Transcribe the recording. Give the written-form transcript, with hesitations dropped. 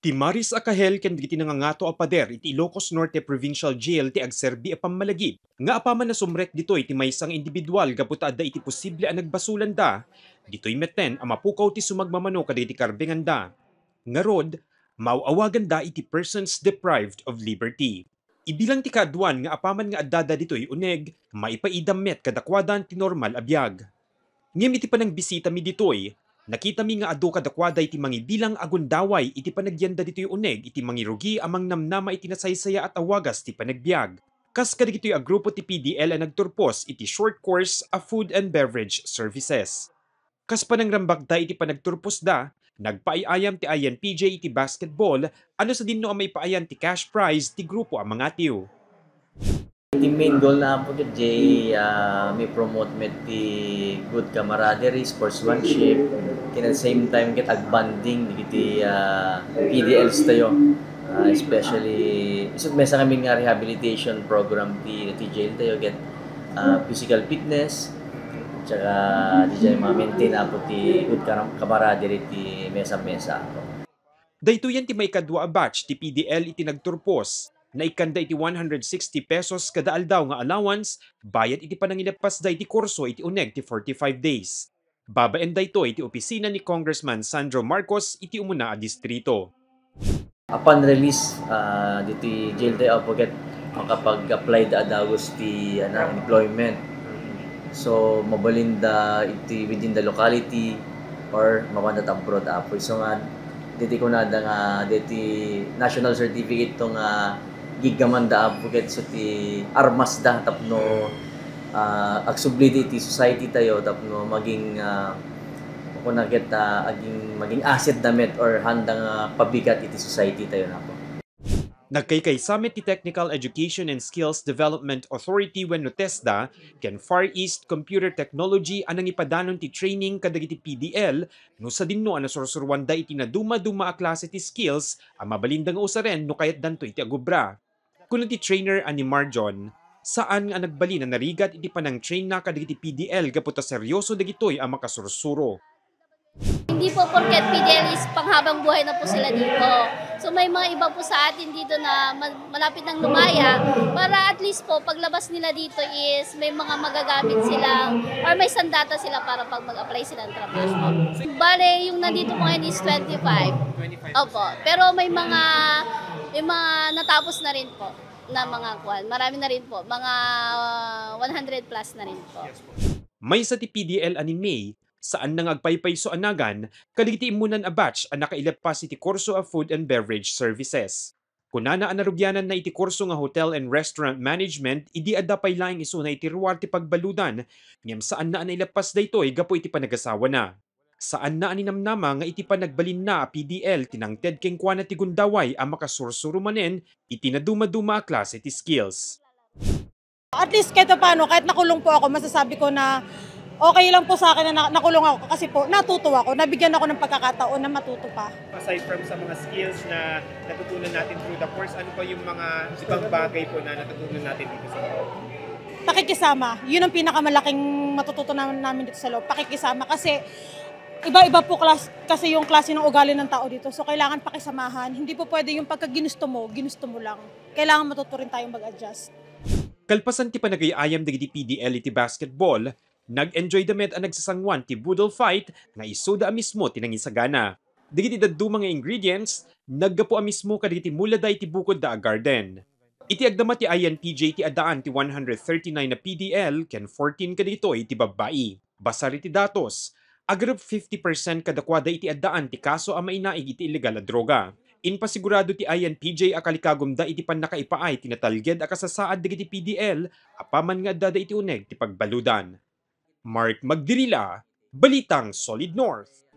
Ti Maris Akahel ken dagiti nangangato a pader iti Ilocos Norte Provincial Jail ti agserbi a pammalagip. Nga apaman na sumrek ditoy ti maysang individual gaputa adda iti posible a nagbasulan da. Ditoy metten a mapukaw ti sumagmamano kadagiti karbengan da. Ngarod, mauawagan da iti persons deprived of liberty. Ibilang ti kaadwan nga apaman nga addada ditoy uneg, maipaidam met kadakwadan ti normal a biag. Ngem iti panang bisita mi ditoy, nakita mi nga adu kadakwada iti mangibilang agundaway iti panagyanda ditoy uneg iti mangirugi amang namnama iti nasaysaya at awagas ti panagbiag. Kas kadagitoy a grupo ti PDL a nagturpos iti short course a food and beverage services. Kas panangrambak da iti panagturpos da, nagpaayayam ti INPJ iti basketball ano sa dinno a may paayan ti cash prize ti grupo a mangatiw. The main goal na po kay may promote met the good camaraderie, sportsmanship, at the same time get bonding di PDLs tayo. Especially isut may sa kaming rehabilitation program ti jail tayo get physical fitness tsaka di jay ma-maintain apo ti good camaraderie ti mesa-mesa. Daytoyan ti may kadwa a batch ti PDL iti nagturpos na ikanda iti 160 pesos kada aldaw nga allowance, bayad iti panangilapas da iti kurso iti uneg ti 45 days. Babaen dayto iti opisina ni Congressman Sandro Marcos iti umuna a distrito. Upon release, diti jail tayo get makapag-apply da adawos ti employment. So mabalinda iti within the locality or mawanda abroad apo. So nga diti ko na nga diti national certificate tong gigaman da apuket so ti armas da tapno agsubli ti society tayo tapno maging kung naget maging asset damit or handang pabigat iti society tayo na po. Nagkaykay summit ti Technical Education and Skills Development Authority wenno TESDA ken Far East Computer Technology anang ipadanon ti training kadagiti PDL no sa dinno ana sursurwanda iti naduma-duma a klase ti skills a mabalindang usaren no kayat danto iti agubra. Kuno ti trainer ani Marjon, saan nga nagbali na narigat iti panang train na kadagiti PDL gaputa seryoso dagitoy ang makasursuro. Hindi po porket PDL is panghabang buhay na po sila dito. So may mga iba po sa atin dito na malapit ng lumaya para at least po paglabas nila dito is may mga magagamit sila or may sandata sila para pag mag-apply sila ng trabaho. Bale, yung nandito po ngayon is 25. Opo. Pero may mga natapos na rin po na mga kwan. Marami na rin po. Mga 100 plus na rin po. May sa ti PDL ani May, saan nang agpaypayso anagan, kaligiti imunan a batch ang nakailapas iti kurso of food and beverage services. Kunana anarugyanan na iti kurso nga hotel and restaurant management, idi adda pay laing isuna iti ruwar ti pagbaludan, ngem saan na anailapas daytoy gapo iti panagasawa na. Saan na aninamnama nga iti panagbalin na a PDL tinangted keng kuana ti gundaway a makasursuro manen iti naduma-duma a klase ti skills. At least kahit paano, kahit nakulong po ako, masasabi ko na okay lang po sa akin na nakulong ako kasi po natuto ako, nabigyan ako ng pagkakataon na matuto pa. Aside from sa mga skills na natutunan natin through the course, ano pa yung mga ibang bagay po na natutunan natin dito sa loob? Pakikisama, yun ang pinakamalaking matututunan namin dito sa loob, pakikisama kasi iba-iba po kasi yung klase ng ugali ng tao dito. So kailangan pakisamahan, hindi po pwede yung pagka ginusto mo lang. Kailangan matuto rin tayong mag-adjust. Kalpasan ti panagayayam dagiti PDL iti basketball, nag-enjoy damit ang nagsasangwan ti budol fight nga isuda mismo tinangisagana. Dagiti daddu mga ingredients, naggapo mismo kadagiti muladay ti bukod da a garden. Iti agdama ti INPJ ti adaan ti 139 na PDL ken 14 kadagitoy ti babae. Basari ti datos, agrab 50% kadakwada iti adaan ti kaso a mainaig iti illegal a droga. Inpasigurado ti INPJ akalikagumda iti pannakaipaay tinatalged a kasasaad dagiti PDL apaman nga addada iti uneg ti pagbaludan. Mark Magdirila, Balitang Solid North.